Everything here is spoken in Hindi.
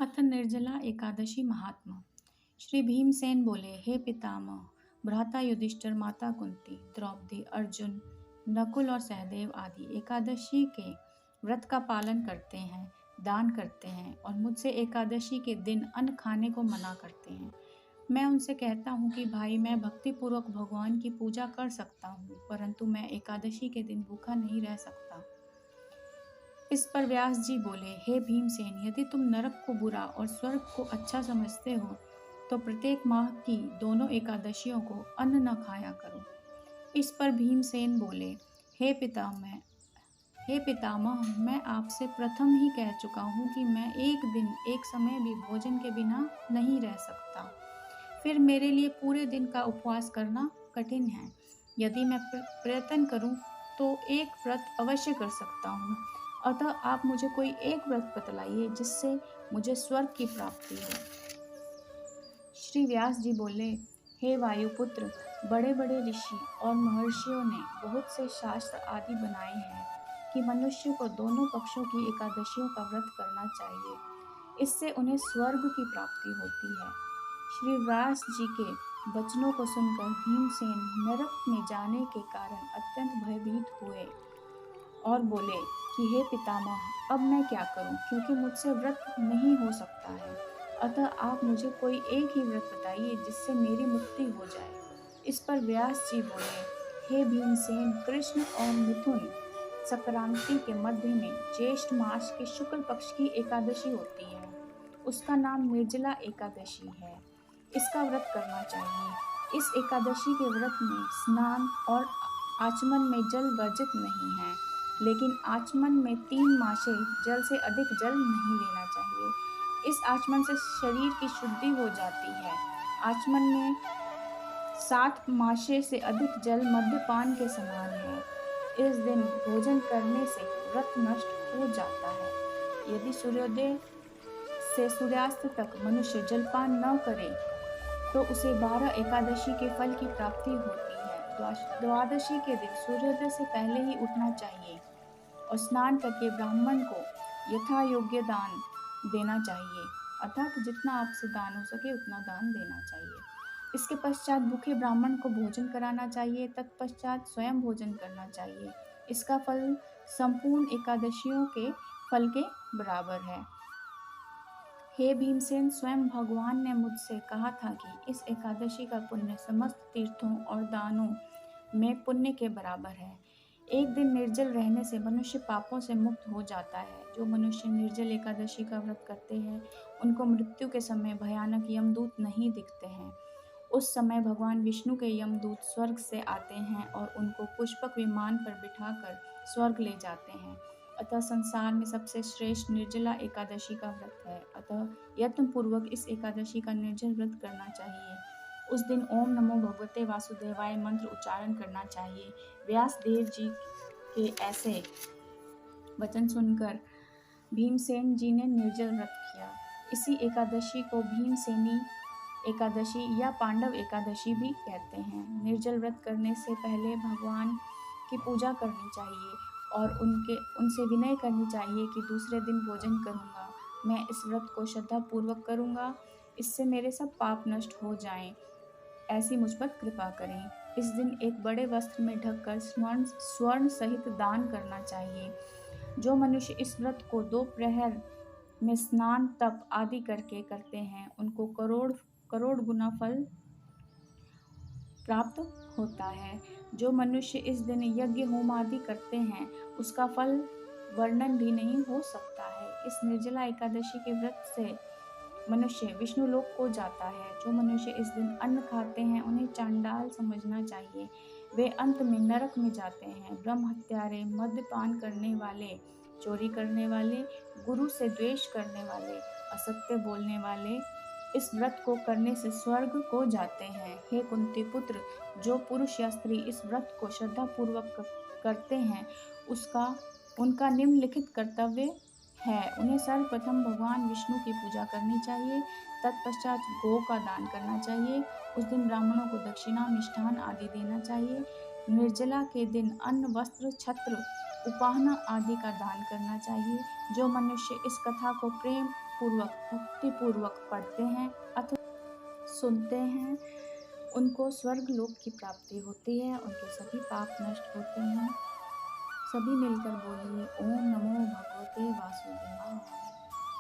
अथ निर्जला एकादशी महात्मा। श्री भीमसेन बोले, हे पितामह, भ्राता युधिष्ठिर, माता कुंती, द्रौपदी, अर्जुन, नकुल और सहदेव आदि एकादशी के व्रत का पालन करते हैं, दान करते हैं और मुझसे एकादशी के दिन अन्न खाने को मना करते हैं। मैं उनसे कहता हूँ कि भाई, मैं भक्तिपूर्वक भगवान की पूजा कर सकता हूँ, परंतु मैं एकादशी के दिन भूखा नहीं रह सकता। इस पर व्यास जी बोले, हे भीमसेन, यदि तुम नरक को बुरा और स्वर्ग को अच्छा समझते हो तो प्रत्येक माह की दोनों एकादशियों को अन्न न खाया करो। इस पर भीमसेन बोले, हे पितामह, मैं आपसे प्रथम ही कह चुका हूँ कि मैं एक दिन एक समय भी भोजन के बिना नहीं रह सकता। फिर मेरे लिए पूरे दिन का उपवास करना कठिन है। यदि मैं प्रयत्न करूं तो एक व्रत अवश्य कर सकता हूँ। अतः आप मुझे कोई एक व्रत बतलाइए जिससे मुझे स्वर्ग की प्राप्ति हो। श्री व्यास जी बोले, हे वायुपुत्र, बड़े बड़े ऋषि और महर्षियों ने बहुत से शास्त्र आदि बनाए हैं कि मनुष्य को दोनों पक्षों की एकादशियों का व्रत करना चाहिए। इससे उन्हें स्वर्ग की प्राप्ति होती है। श्री व्यास जी के वचनों को सुनकर भीमसेन नरक में जाने के कारण अत्यंत भयभीत हुए और बोले कि हे पितामह, अब मैं क्या करूं, क्योंकि मुझसे व्रत नहीं हो सकता है। अतः आप मुझे कोई एक ही व्रत बताइए जिससे मेरी मुक्ति हो जाए। इस पर व्यास जी बोले, हे भीमसेन, कृष्ण और मिथुन संक्रांति के मध्य में ज्येष्ठ मास के शुक्ल पक्ष की एकादशी होती है। उसका नाम निर्जला एकादशी है। इसका व्रत करना चाहिए। इस एकादशी के व्रत में स्नान और आचमन में जल वर्जित नहीं है, लेकिन आचमन में 3 मासे जल से अधिक जल नहीं लेना चाहिए। इस आचमन से शरीर की शुद्धि हो जाती है। आचमन में 7 मासे से अधिक जल मद्यपान के समान है। इस दिन भोजन करने से व्रत नष्ट हो जाता है। यदि सूर्योदय से सूर्यास्त तक मनुष्य जलपान न करे तो उसे 12 एकादशी के फल की प्राप्ति होती है। द्वादशी के दिन सूर्योदय से पहले ही उठना चाहिए और स्नान करके ब्राह्मण को यथा योग्य दान देना चाहिए, अर्थात जितना आपसे दान हो सके उतना दान देना चाहिए। इसके पश्चात भूखे ब्राह्मण को भोजन कराना चाहिए, तत्पश्चात स्वयं भोजन करना चाहिए। इसका फल संपूर्ण एकादशियों के फल के बराबर है। हे भीमसेन, स्वयं भगवान ने मुझसे कहा था कि इस एकादशी का पुण्य समस्त तीर्थों और दानों में पुण्य के बराबर है। एक दिन निर्जल रहने से मनुष्य पापों से मुक्त हो जाता है। जो मनुष्य निर्जल एकादशी का व्रत करते हैं उनको मृत्यु के समय भयानक यमदूत नहीं दिखते हैं। उस समय भगवान विष्णु के यमदूत स्वर्ग से आते हैं और उनको पुष्पक विमान पर बिठाकर स्वर्ग ले जाते हैं। अतः संसार में सबसे श्रेष्ठ निर्जला एकादशी का व्रत है। अतः यत्न पूर्वक इस एकादशी का निर्जल व्रत करना चाहिए। उस दिन ओम नमो भगवते वासुदेवाय मंत्र उच्चारण करना चाहिए। व्यास देव जी के ऐसे वचन सुनकर भीमसेन जी ने निर्जल व्रत किया। इसी एकादशी को भीमसेनी एकादशी या पांडव एकादशी भी कहते हैं। निर्जल व्रत करने से पहले भगवान की पूजा करनी चाहिए और उनसे विनय करनी चाहिए कि दूसरे दिन भोजन करूँगा, मैं इस व्रत को श्रद्धापूर्वक करूँगा, इससे मेरे सब पाप नष्ट हो जाएं, ऐसी मुझ पर कृपा करें। इस दिन एक बड़े वस्त्र में ढककर स्वर्ण सहित दान करना चाहिए। जो मनुष्य इस व्रत को 2 प्रहर में स्नान तप आदि करके करते हैं उनको करोड़ करोड़ गुना फल प्राप्त होता है। जो मनुष्य इस दिन यज्ञ होम आदि करते हैं उसका फल वर्णन भी नहीं हो सकता है। इस निर्जला एकादशी के व्रत से मनुष्य विष्णु लोक को जाता है। जो मनुष्य इस दिन अन्न खाते हैं उन्हें चांडाल समझना चाहिए। वे अंत में नरक में जाते हैं। ब्रह्म हत्यारे, मद्यपान करने वाले, चोरी करने वाले, गुरु से द्वेष करने वाले, असत्य बोलने वाले इस व्रत को करने से स्वर्ग को जाते हैं। हे कुंती पुत्र, जो पुरुष या स्त्री इस व्रत को श्रद्धापूर्वक करते हैं उनका निम्नलिखित कर्तव्य है। उन्हें सर्वप्रथम भगवान विष्णु की पूजा करनी चाहिए, तत्पश्चात गौ का दान करना चाहिए। उस दिन ब्राह्मणों को दक्षिणा, मिष्ठान आदि देना चाहिए। निर्जला के दिन अन्न, वस्त्र, छत्र, उपाहना आदि का दान करना चाहिए। जो मनुष्य इस कथा को प्रेम पूर्वक, भक्ति पूर्वक पढ़ते हैं अथवा सुनते हैं, उनको स्वर्ग लोक की प्राप्ति होती है, उनके सभी पाप नष्ट होते हैं। सभी मिलकर बोलिए ओम नमो भगवते वासुदेवाय।